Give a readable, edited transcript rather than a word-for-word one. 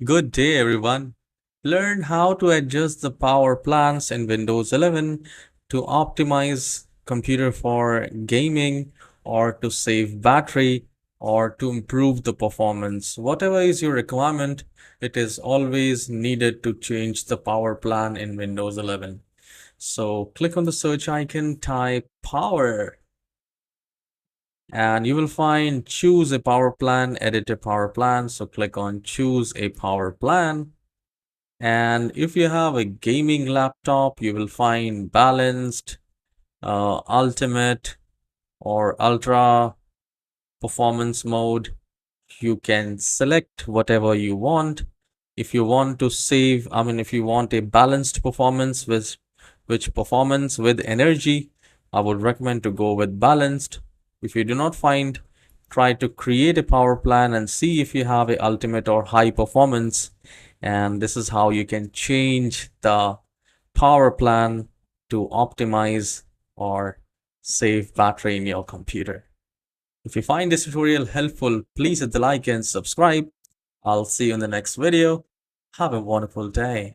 Good day, everyone. Learn how to adjust the power plans in Windows 11 to optimize computer for gaming or to save battery or to improve the performance. Whatever is your requirement, it is always needed to change the power plan in Windows 11. So click on the search icon, type power, and you will find choose a power plan, edit a power plan. So click on choose a power plan. And if you have a gaming laptop, you will find balanced, ultimate, or ultra performance mode. You can select whatever you want. If you want to save, if you want a balanced performance with which performance with energy, I would recommend to go with balanced. If you do not find, try to create a power plan and see if you have a ultimate or high performance. And this is how you can change the power plan to optimize or save battery in your computer. If you find this tutorial helpful, please hit the like and subscribe. I'll see you in the next video. Have a wonderful day.